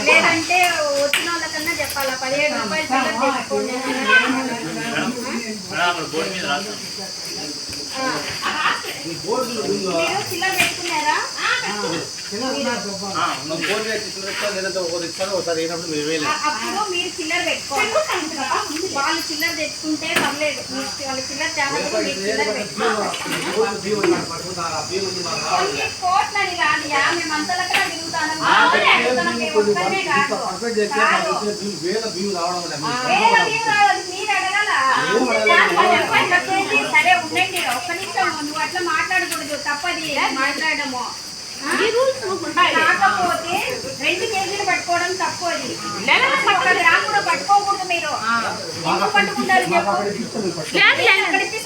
లేదంటే వచ్చిన వాళ్ళకన్నా చెప్పాలా 17 రూపాయలు చిల్లర తెచ్చుకోండి. మీరు చిల్లర పెట్టుకున్నారా? అప్పుడు మీరు చిల్లర పెట్టుకోవాలి. వాళ్ళు చిల్లర తెచ్చుకుంటే పర్లేదు, వాళ్ళ చిల్లర తేడా మీరు చిల్లర పెట్టుకోవాలి. కోట్లని రానియా మేము అంతలక్కడ తిరుగుతాను. సరే ఉండండి, ఒక్క నిమిషం. నువ్వు అట్లా మాట్లాడకూడదు, తప్పది మాట్లాడము. కాకపోతే 2 కేజీలు పట్టుకోవడం తప్పు. అది 1 గ్రాము కూడా పట్టుకోకూడదు. మీరు ఎందుకు పట్టుకుంటారు చెప్పు?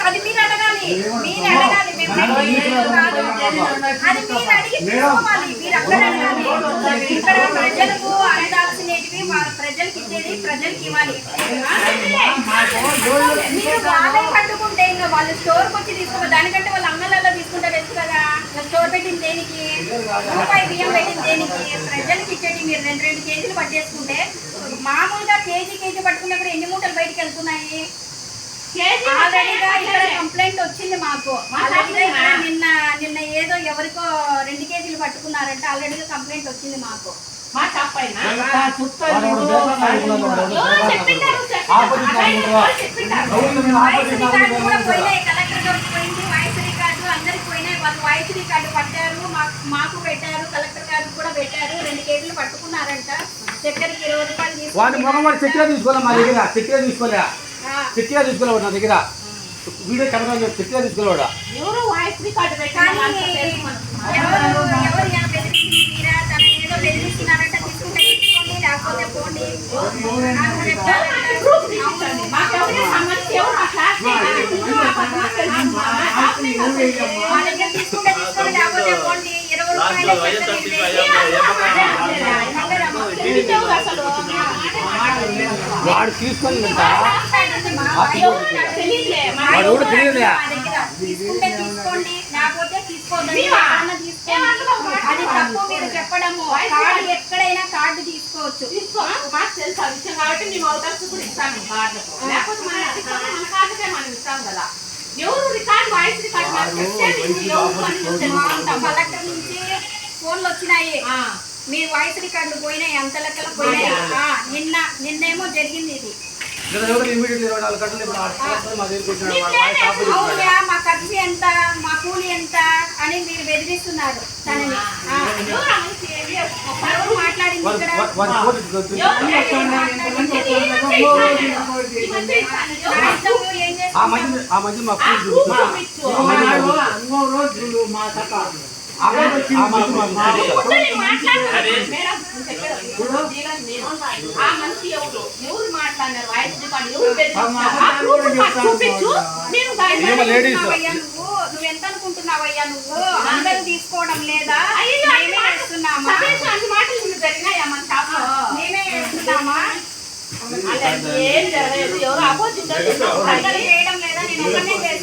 అది మీరు అడగాలి, మీరు అడగాలి. అది మీరు అడిగి తీసుకోవాలి. మీరు అక్కడ అడగాలి. ఇక్కడ ప్రజలకు అందాల్సినవి ప్రజలకు ఇచ్చేది ప్రజలకు ఇవ్వాలి. మీరు వాళ్ళని పట్టుకుంటే ఇంకా వాళ్ళు స్టోర్కి వచ్చి తీసుకోవాలి. దానికంటే వాళ్ళ అంగళ్ళలో తీసుకుంటే తెలుసు కదా. స్టోర్ పెట్టింది దేనికి? రూపాయి బియ్యం పెట్టింది దేనికి? ప్రజలకు ఇచ్చేది. మీరు 2 కేజీలు పట్టేసుకుంటే మామూలుగా కేజీ పట్టుకున్నప్పుడు ఎన్ని మూటలు బయటకు వెళ్తున్నాయి? ఆల్రెడీగా ఇక్కడ కంప్లైంట్ వచ్చింది మాకు. ఆల్రెడీగా నిన్న ఏదో ఎవరికో 2 కేజీలు పట్టుకున్నారంటే ఆల్రెడీగా కంప్లైంట్ వచ్చింది మాకు. మా తప్పైనా పోయినాయి, కలెక్టర్ గారికి పోయింది, వాయిస్ రికార్డు అందరికి పోయినాయి. వాళ్ళు వాయిస్ రికార్డు పట్టారు, మాకు పెట్టారు, కలెక్టర్ గారికి కూడా పెట్టారు. 2 కేజీలు పట్టుకున్నారంట. చక్కెరకి 20 రూపాయలు తీసుకోలే నా దగ్గర. వీడియో కెమెరా చక్కెర తీసుకోలేవాడా? ఎవరు వాయిస్ రికార్డు పెట్టారు? ఏదో బెదిరిస్తున్నారంట. తీసుకుంటే తీసుకోండి, లేకపోతే పోండి. మా దగ్గర తీసుకుంటే తీసుకోండి, లేకపోతే పోండి. 20 రూపాయలు వాడు తీసుకొని తీసుకుంటే తీసుకోండి, లేకపోతే తీసుకోండి. అది తప్పు మీరు చెప్పడము. కార్డు ఎక్కడైనా కార్డు తీసుకోవచ్చు. మాకు తెలుసు ఆ విషయం కాబట్టి మేము అవకాశం కూడా ఇస్తాము కార్డులకు. లేకపోతే మన కార్డుకే మనం ఇస్తాం కదా. ఎవరు రికార్డు వాయిస్ రికార్డు కలెక్టర్ నుంచి ఫోన్లు వచ్చినాయి. మీ వాయిస్ రికార్డులు పోయినాయి, అంత లెక్కలు పోయినాయి. నిన్నేమో జరిగింది ఇది. అవునా, మా ఖర్చు ఎంత, మా కూలి ఎంత అని మీరు బెదిరిస్తున్నారు తనని. ఎవరు మాట్లాడింది ఇక్కడ? ఏం చేస్తారు? ఎవరు మాట్లాడినారు? వాయిస్ రికార్డు ఎవరు చూపించు. నువ్వెంత అనుకుంటున్నావయ్యా? నువ్వు అందరూ తీసుకోవడం లేదా? మేమే వేస్తున్నామా? జరిగినాయా మన షాప్ లో? మేమే వేస్తున్నామా? ఏం జరగలేదు. ఎవరు అపోజిట్ చేయడం లేదా? నేను ఒక్కనే